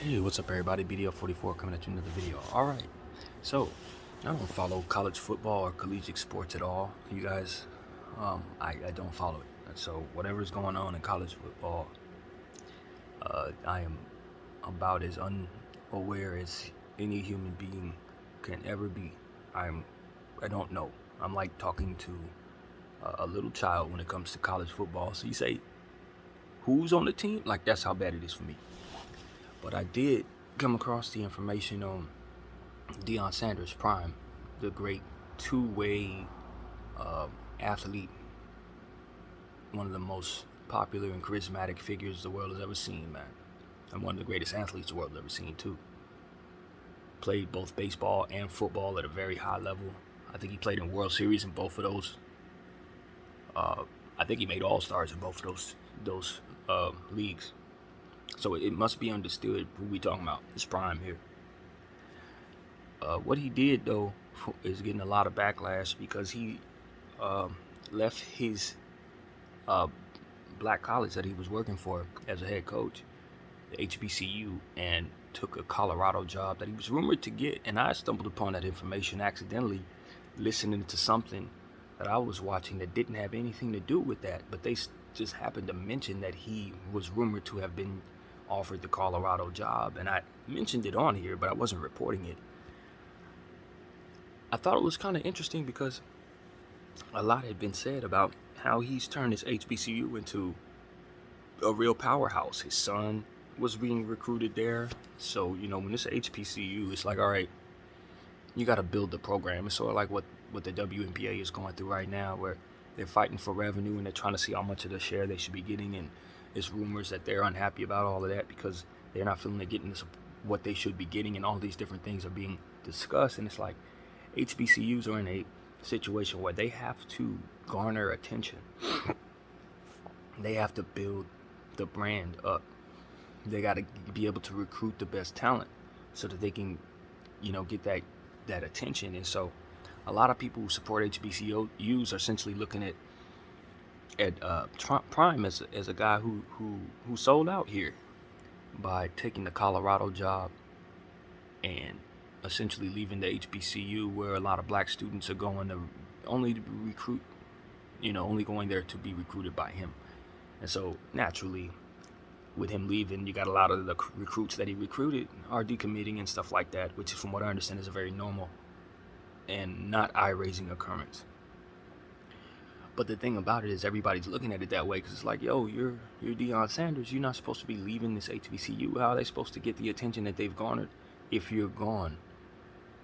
Hey, what's up, everybody? BDF 44 coming at you another video. All right, so I don't follow college football or collegiate sports at all. You guys, I don't follow it. So whatever's going on in college football, I am about as unaware as any human being can ever be. I don't know. I'm like talking to a little child when it comes to college football. So you say, who's on the team? Like, that's how bad it is for me. But I did come across the information on Deion Sanders Prime, the great two-way uh, athlete, one of the most popular and charismatic figures the world has ever seen, man. And one of the greatest athletes the world has ever seen, too. Played both baseball and football at a very high level. I think he played in World Series in both of those. I think he made All-Stars in both of those leagues. So it must be understood who we talking about. His prime here. What he did, though, is getting a lot of backlash because he left his black college that he was working for as a head coach, the HBCU, and took a Colorado job that he was rumored to get. And I stumbled upon that information accidentally, listening to something that I was watching that didn't have anything to do with that. But they just happened to mention that he was rumored to have been offered the Colorado job. And I mentioned it on here, but I wasn't reporting it. I thought it was kind of interesting because a lot had been said about how he's turned his HBCU into a real powerhouse. His son was being recruited there. So, when it's HBCU, it's like, all right, you got to build the program. It's sort of like what the WNBA is going through right now, where they're fighting for revenue and they're trying to see how much of the share they should be getting. And there's rumors that they're unhappy about all of that because they're not feeling they're getting what they should be getting, and all these different things are being discussed. And it's like HBCUs are in a situation where they have to garner attention. They have to build the brand up. They got to be able to recruit the best talent so that they can, get that attention. And so a lot of people who support HBCUs are essentially looking at Prime as a guy who sold out here by taking the Colorado job and essentially leaving the HBCU, where a lot of black students are going to only recruit, only going there to be recruited by him. And so naturally, with him leaving, you got a lot of the recruits that he recruited are decommitting and stuff like that, which, from what I understand, is a very normal and not eye-raising occurrence. But the thing about it is everybody's looking at it that way because it's like, yo, you're Deion Sanders. You're not supposed to be leaving this HBCU. How are they supposed to get the attention that they've garnered if you're gone?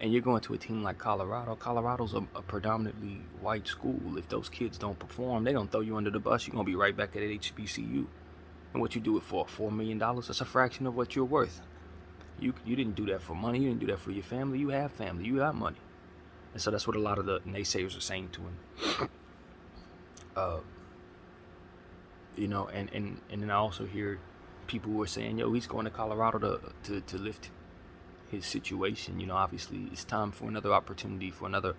And you're going to a team like Colorado. Colorado's a predominantly white school. If those kids don't perform, they don't throw you under the bus. You're going to be right back at HBCU. And what you do it for, $4 million? That's a fraction of what you're worth. You didn't do that for money. You didn't do that for your family. You have family. You have money. And so that's what a lot of the naysayers are saying to him. And then I also hear people who are saying, yo, he's going to Colorado to lift his situation. Obviously it's time for another opportunity for another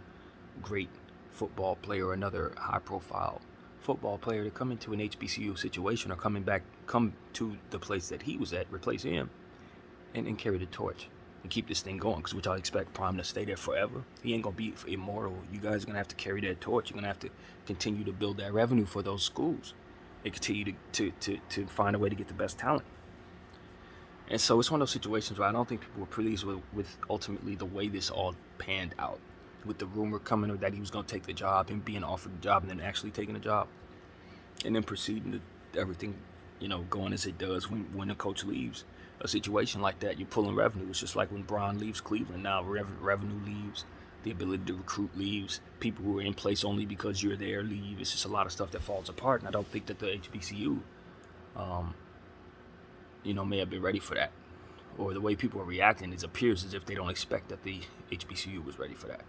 great football player, another high profile football player to come into an HBCU situation, or come to the place that he was at, replace him, and carry the torch and keep this thing going. Because which I expect Prime to stay there forever. He ain't gonna be immortal. You guys are gonna have to carry that torch. You're gonna have to continue to build that revenue for those schools and continue to find a way to get the best talent. And so it's one of those situations where I don't think people were pleased with ultimately the way this all panned out, with the rumor coming that he was going to take the job and being offered the job and then actually taking the job, and then proceeding to everything, going as it does when a coach leaves a situation like that. You're pulling revenue. It's just like when Braun leaves Cleveland. Now revenue leaves, the ability to recruit leaves, people who are in place only because you're there leave. It's just a lot of stuff that falls apart, and I don't think that the HBCU may have been ready for that, or the way people are reacting, it appears as if they don't expect that the HBCU was ready for that.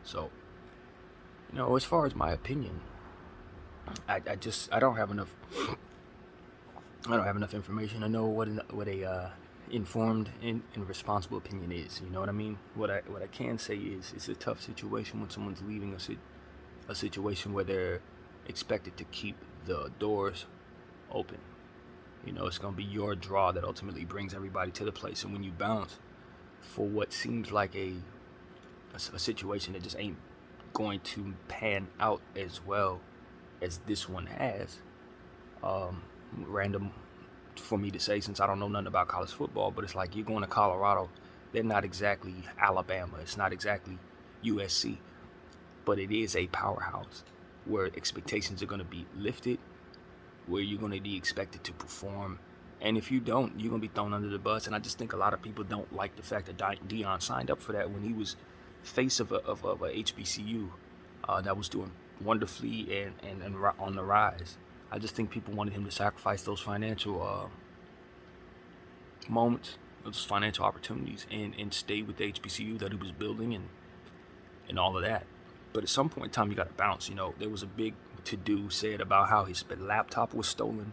So, as far as my opinion, I don't have enough. I don't have enough information to know what a informed and responsible opinion is. You know what I mean? What I can say is it's a tough situation when someone's leaving a situation where they're expected to keep the doors open. It's going to be your draw that ultimately brings everybody to the place. And when you bounce for what seems like a situation that just ain't going to pan out as well as this one has, random for me to say since I don't know nothing about college football, but it's like you're going to Colorado. They're not exactly Alabama. It's not exactly USC, but it is a powerhouse where expectations are going to be lifted, where you're going to be expected to perform. And if you don't, you're going to be thrown under the bus. And I just think a lot of people don't like the fact that Deion signed up for that when he was face of a HBCU that was doing wonderfully and on the rise. I just think people wanted him to sacrifice those financial moments, those financial opportunities, and stay with the HBCU that he was building and all of that. But at some point in time, you got to bounce. There was a big to-do said about how his laptop was stolen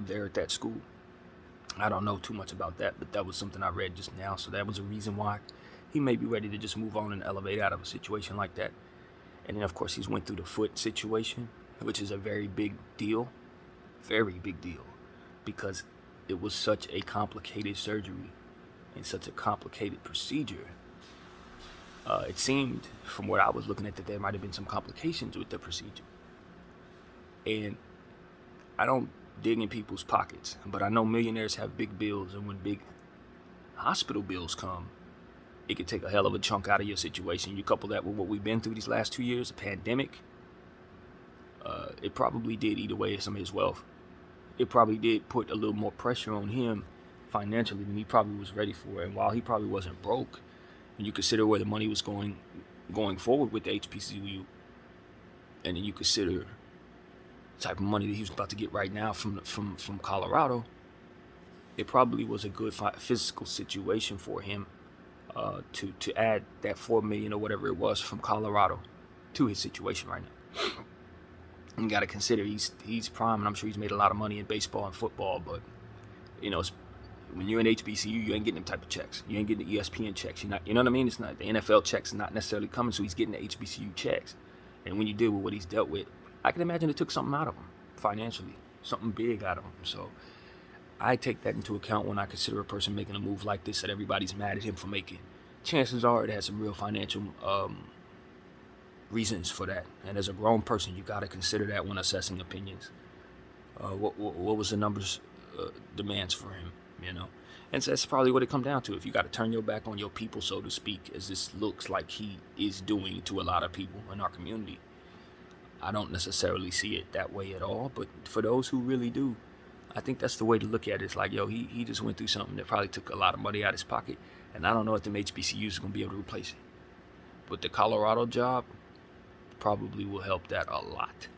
there at that school. I don't know too much about that, but that was something I read just now. So that was a reason why he may be ready to just move on and elevate out of a situation like that. And then, of course, he's went through the foot situation, which is a very big deal, because it was such a complicated surgery and such a complicated procedure. It seemed, from what I was looking at, that there might have been some complications with the procedure. And I don't dig in people's pockets, but I know millionaires have big bills, and when big hospital bills come, it could take a hell of a chunk out of your situation. You couple that with what we've been through these last 2 years, the pandemic, it probably did eat away at some of his wealth. It probably did put a little more pressure on him financially than he probably was ready for. And while he probably wasn't broke, when you consider where the money was going forward with the HBCU, and then you consider the type of money that he was about to get right now from Colorado, it probably was a good physical situation for him to add that $4 million or whatever it was from Colorado to his situation right now. You got to consider he's prime, and I'm sure he's made a lot of money in baseball and football, but when you're in HBCU, you ain't getting them type of checks. You ain't getting the ESPN checks. You're not, you know what I mean? It's not the NFL checks, not necessarily coming, so he's getting the HBCU checks. And when you deal with what he's dealt with, I can imagine it took something out of him financially, something big out of him. So I take that into account when I consider a person making a move like this that everybody's mad at him for making. Chances are it has some real financial reasons for that. And as a grown person, you got to consider that when assessing opinions. What was the numbers demands for him? And so that's probably what it comes down to. If you got to turn your back on your people, so to speak, as this looks like he is doing to a lot of people in our community, I don't necessarily see it that way at all. But for those who really do, I think that's the way to look at it. It's like, he just went through something that probably took a lot of money out of his pocket, and I don't know if them HBCUs are going to be able to replace it. But the Colorado job probably will help that a lot.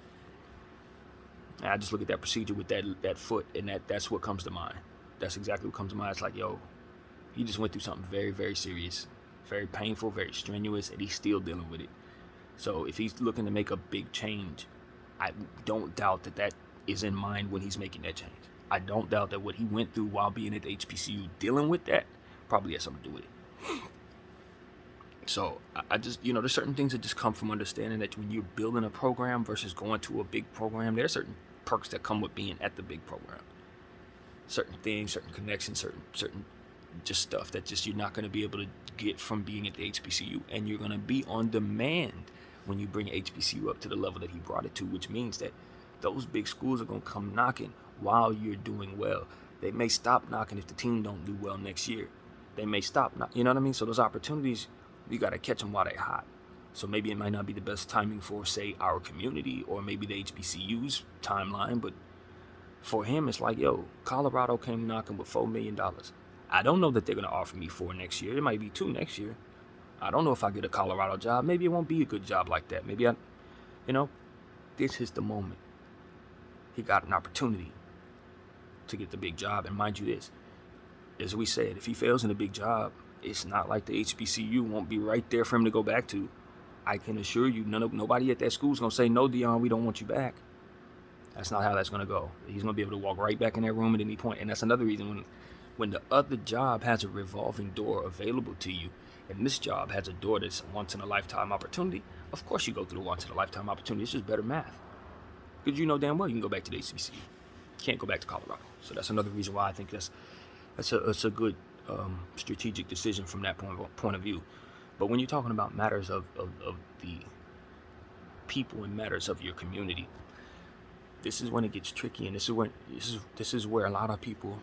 And I just look at that procedure with that foot, and that's what comes to mind. That's exactly what comes to mind. It's like, he just went through something very, very serious, very painful, very strenuous, and he's still dealing with it. So if he's looking to make a big change, I don't doubt that is in mind when he's making that change. I don't doubt that what he went through while being at the HBCU dealing with that probably has something to do with it. So I just, there's certain things that just come from understanding that when you're building a program versus going to a big program, there are certain perks that come with being at the big program. Certain things, certain connections, certain just stuff that just you're not going to be able to get from being at the HBCU, and you're going to be on demand when you bring HBCU up to the level that he brought it to, which means that those big schools are going to come knocking while you're doing well. They may stop knocking if the team don't do well next year. They may stop, you know what I mean? So those opportunities, you got to catch them while they're hot. So maybe it might not be the best timing for, say, our community or maybe the HBCU's timeline, but for him, it's like, Colorado came knocking with $4 million. I don't know that they're going to offer me 4 next year. It might be 2 next year. I don't know if I get a Colorado job. Maybe it won't be a good job like that. Maybe this is the moment. He got an opportunity to get the big job. And mind you this, as we said, if he fails in a big job, it's not like the HBCU won't be right there for him to go back to. I can assure you, nobody at that school is going to say, no, Deion, we don't want you back. That's not how that's going to go. He's going to be able to walk right back in that room at any point. And that's another reason when the other job has a revolving door available to you, and this job has a door that's a once-in-a-lifetime opportunity, of course you go through the once-in-a-lifetime opportunity. It's just better math. Because you know damn well you can go back to the HBCU. can't go back to Colorado. So that's another reason why I think that's a good strategic decision from that point of view. But when you're talking about matters of the people and matters of your community, this is when it gets tricky, and this is where a lot of people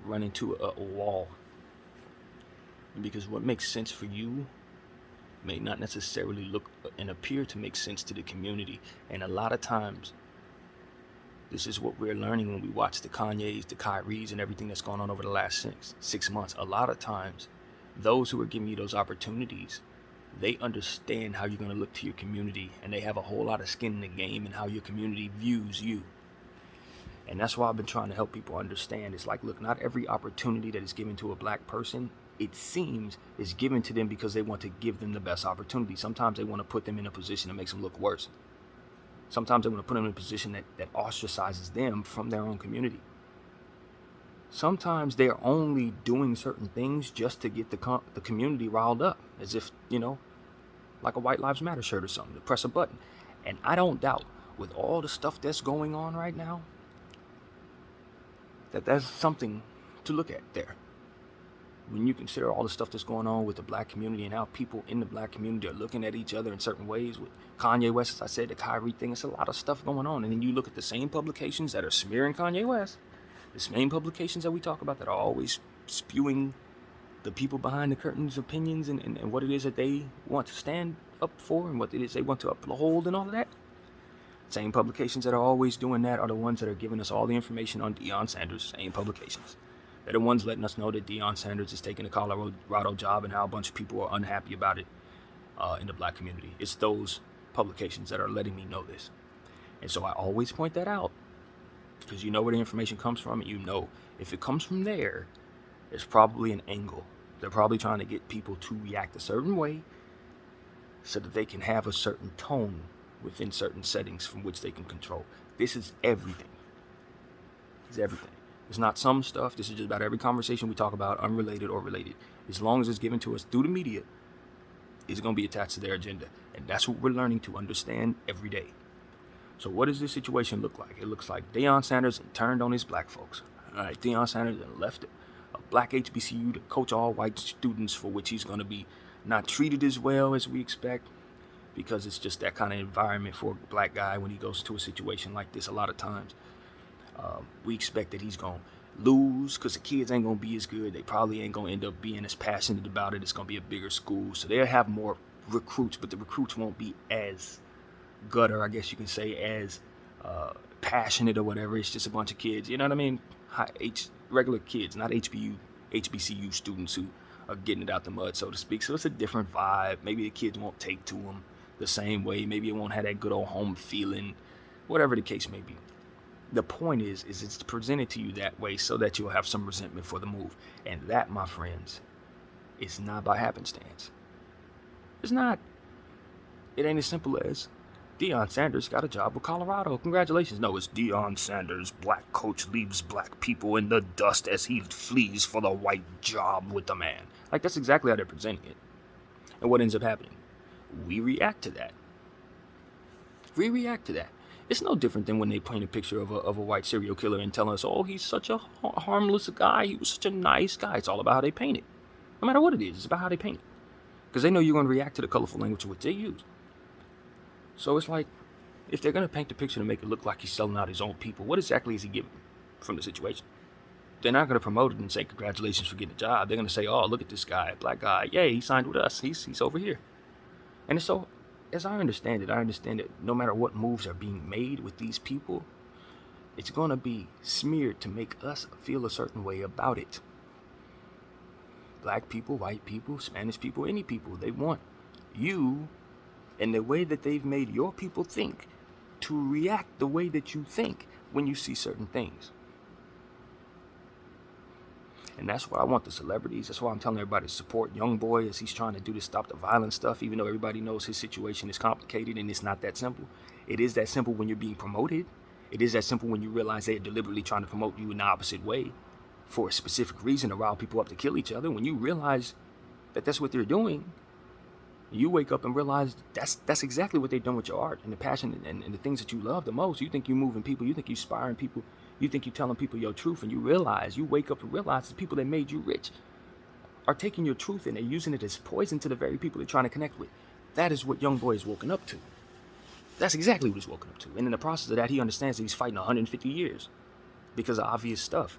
run into a wall. Because what makes sense for you may not necessarily look and appear to make sense to the community. And a lot of times, this is what we're learning when we watch the Kanyes, the Kyries, and everything that's gone on over the last six months. A lot of times, those who are giving you those opportunities, they understand how you're going to look to your community, and they have a whole lot of skin in the game and how your community views you. And that's why I've been trying to help people understand. It's like, look, not every opportunity that is given to a black person, it seems, is given to them because they want to give them the best opportunity. Sometimes they want to put them in a position that makes them look worse. Sometimes they want to put them in a position that ostracizes them from their own community. Sometimes they're only doing certain things just to get the community riled up, as if, like a White Lives Matter shirt or something, to press a button. And I don't doubt, with all the stuff that's going on right now, that's something to look at there. When you consider all the stuff that's going on with the black community and how people in the black community are looking at each other in certain ways, with Kanye West, as I said, the Kyrie thing, it's a lot of stuff going on. And then you look at the same publications that are smearing Kanye West, the same publications that we talk about that are always spewing the people behind the curtains' opinions and what it is that they want to stand up for and what it is they want to uphold and all of that. Same publications that are always doing that are the ones that are giving us all the information on Deion Sanders. Same publications. They're the ones letting us know that Deion Sanders is taking a Colorado job and how a bunch of people are unhappy about it in the black community. It's those publications that are letting me know this. And so I always point that out because you know where the information comes from, and you know if it comes from there, it's probably an angle. They're probably trying to get people to react a certain way so that they can have a certain tone within certain settings from which they can control. This is everything. It's everything. It's not some stuff. This is just about every conversation we talk about, unrelated or related. As long as it's given to us through the media, it's going to be attached to their agenda. And that's what we're learning to understand every day. So what does this situation look like? It looks like Deion Sanders turned on his black folks. All right, Deion Sanders left a black HBCU to coach all white students, for which he's going to be not treated as well as we expect, because it's just that kind of environment for a black guy when he goes to a situation like this a lot of times. We expect that he's going to lose because the kids ain't going to be as good. They probably ain't going to end up being as passionate about it. It's going to be a bigger school. So they'll have more recruits, but the recruits won't be as gutter, I guess you can say, as passionate or whatever. It's just a bunch of kids, you know what I mean? Regular kids, not HBCU students who are getting it out the mud, so to speak. So it's a different vibe. Maybe the kids won't take to them the same way. Maybe it won't have that good old home feeling, whatever the case may be. The point is it's presented to you that way so that you'll have some resentment for the move. And that, my friends, is not by happenstance. It's not. It ain't as simple as Deion Sanders got a job with Colorado. Congratulations. No, it's Deion Sanders, black coach, leaves black people in the dust as he flees for the white job with the man. Like, that's exactly how they're presenting it. And what ends up happening? We react to that. It's no different than when they paint a picture of a white serial killer and tell us, oh, he's such a harmless guy. He was such a nice guy. It's all about how they paint it. No matter what it is, it's about how they paint it. Because they know you're going to react to the colorful language which they use. So it's like, if they're going to paint the picture to make it look like he's selling out his own people, what exactly is he giving from the situation? They're not going to promote it and say congratulations for getting a job. They're going to say, oh, look at this guy, black guy. Yay, he signed with us. He's over here. And so, as I understand it, no matter what moves are being made with these people, it's going to be smeared to make us feel a certain way about it. Black people, white people, Spanish people, any people, they want you and the way that they've made your people think to react the way that you think when you see certain things. And that's why I want the celebrities. That's why I'm telling everybody to support Young Boy as he's trying to do this stop the violence stuff, even though everybody knows his situation is complicated and it's not that simple. It is that simple when you're being promoted. It is that simple when you realize they're deliberately trying to promote you in the opposite way for a specific reason to rile people up to kill each other. When you realize that that's what they're doing, you wake up and realize that's exactly what they've done with your art and the passion and the things that you love the most. You think you're moving people. You think you're inspiring people. You think you're telling people your truth, and you wake up and realize the people that made you rich are taking your truth and they're using it as poison to the very people they're trying to connect with. That is what young boy is woken up to. That's exactly what he's woken up to. And in the process of that, he understands that he's fighting 150 years because of obvious stuff.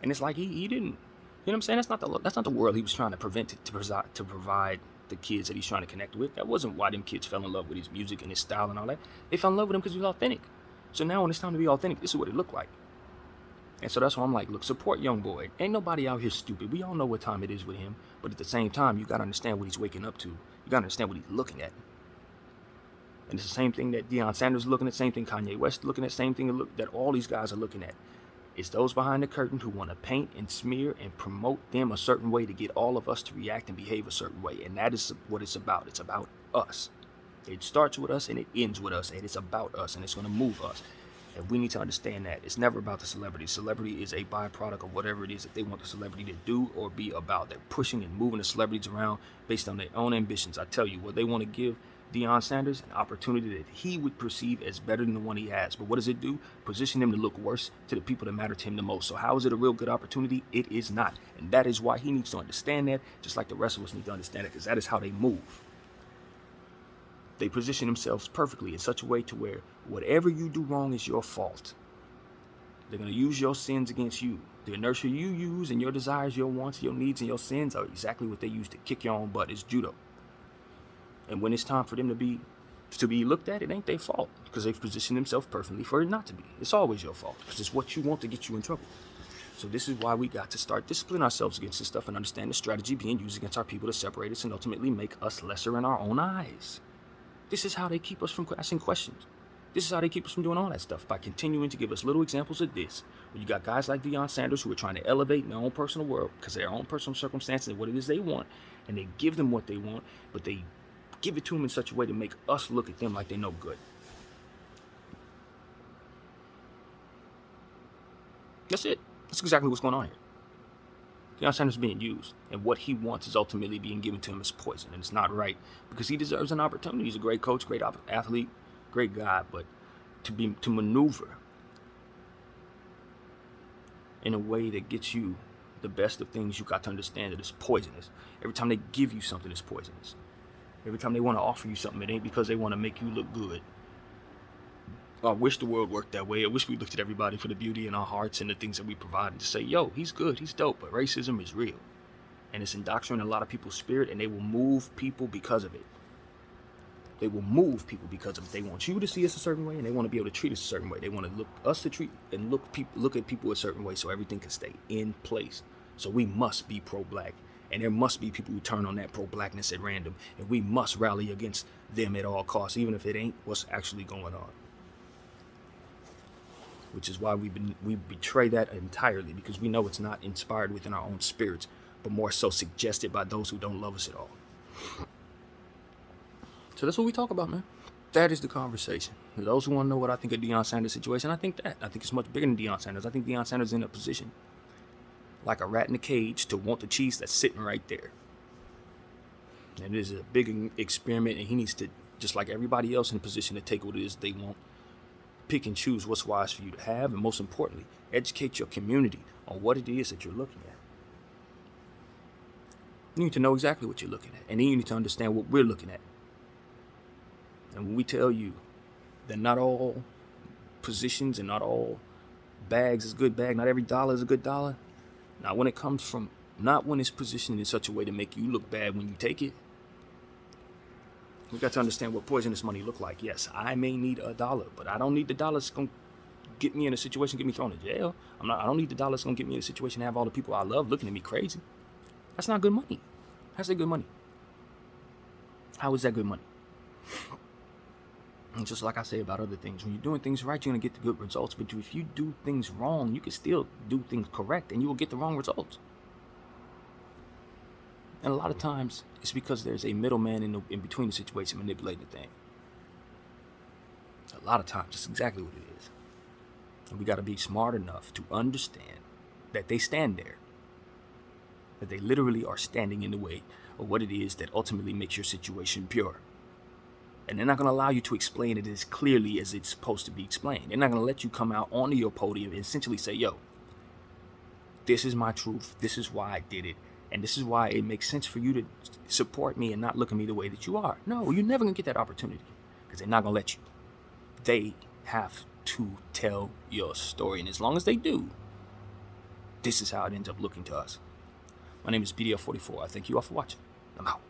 And it's like he didn't, you know what I'm saying? That's not the world he was trying to provide the kids that he's trying to connect with. That wasn't why them kids fell in love with his music and his style and all that. They fell in love with him because he was authentic. So now when it's time to be authentic, this is what it looked like. And so that's why I'm like, look, support young boy. Ain't nobody out here stupid. We all know what time it is with him. But at the same time, you got to understand what he's waking up to. You got to understand what he's looking at. And it's the same thing that Deion Sanders is looking at, same thing Kanye West is looking at, same thing that all these guys are looking at. It's those behind the curtain who want to paint and smear and promote them a certain way to get all of us to react and behave a certain way. And that is what it's about. It's about us. It starts with us and it ends with us. And it's about us and it's going to move us. And we need to understand that. It's never about the celebrity. Celebrity is a byproduct of whatever it is that they want the celebrity to do or be about. They're pushing and moving the celebrities around based on their own ambitions. I tell you, what they want to give Deion Sanders an opportunity that he would perceive as better than the one he has. But what does it do? Position him to look worse to the people that matter to him the most. So how is it a real good opportunity? It is not. And that is why he needs to understand that, just like the rest of us need to understand it, because that is how they move. They position themselves perfectly in such a way to where whatever you do wrong is your fault. They're going to use your sins against you. The inertia you use and your desires, your wants, your needs, and your sins are exactly what they use to kick your own butt. It's judo. And when it's time for them to be looked at, it ain't their fault because they've positioned themselves perfectly for it not to be. It's always your fault because it's what you want to get you in trouble. So this is why we got to start disciplining ourselves against this stuff and understand the strategy being used against our people to separate us and ultimately make us lesser in our own eyes. This is how they keep us from asking questions. This is how they keep us from doing all that stuff, by continuing to give us little examples of this. When you got guys like Deion Sanders who are trying to elevate in their own personal world because of their own personal circumstances and what it is they want, and they give them what they want, but they give it to them in such a way to make us look at them like they know good. That's it. That's exactly what's going on here. Deion Sanders is being used, and what he wants is ultimately being given to him as poison, and it's not right because he deserves an opportunity. He's a great coach, great athlete, great guy, but to maneuver in a way that gets you the best of things, you got to understand that it's poisonous. Every time they give you something, it's poisonous. Every time they want to offer you something, it ain't because they want to make you look good. I wish the world worked that way. I wish we looked at everybody for the beauty in our hearts and the things that we provide and just say, yo, he's good, he's dope, but racism is real. And it's indoctrinating a lot of people's spirit, and they will move people because of it. They will move people because of it. They want you to see us a certain way, and they want to be able to treat us a certain way. They want to look at people a certain way so everything can stay in place. So we must be pro-black. And there must be people who turn on that pro-blackness at random. And we must rally against them at all costs, even if it ain't what's actually going on. Which is why we betray that entirely, because we know it's not inspired within our own spirits, but more so suggested by those who don't love us at all. So that's what we talk about, man. That is the conversation. For those who want to know what I think of Deion Sanders' situation, I think it's much bigger than Deion Sanders. I think Deion Sanders is in a position like a rat in a cage to want the cheese that's sitting right there. And it is a big experiment, and he needs to, just like everybody else in a position, to take what it is they want, pick and choose what's wise for you to have, and most importantly, educate your community on what it is that you're looking at. You need to know exactly what you're looking at, and then you need to understand what we're looking at. And when we tell you that not all positions and not all bags is good bag, not every dollar is a good dollar, not when it's positioned in such a way to make you look bad when you take it. We got to understand what poisonous money look like. Yes, I may need $1, but I don't need the dollar that's going to get me in a situation, get me thrown in jail. I don't need the dollar that's going to get me in a situation to have all the people I love looking at me crazy. That's not good money. How's that good money? How is that good money? And just like I say about other things, when you're doing things right, you're going to get the good results. But if you do things wrong, you can still do things correct and you will get the wrong results. And a lot of times, it's because there's a middleman in between the situation manipulating the thing. A lot of times, that's exactly what it is. And we got to be smart enough to understand that they stand there. That they literally are standing in the way of what it is that ultimately makes your situation pure. And they're not going to allow you to explain it as clearly as it's supposed to be explained. They're not going to let you come out onto your podium and essentially say, yo, this is my truth. This is why I did it. And this is why it makes sense for you to support me and not look at me the way that you are. No, you're never going to get that opportunity because they're not going to let you. They have to tell your story. And as long as they do, this is how it ends up looking to us. My name is BDF 44. I thank you all for watching. I'm out.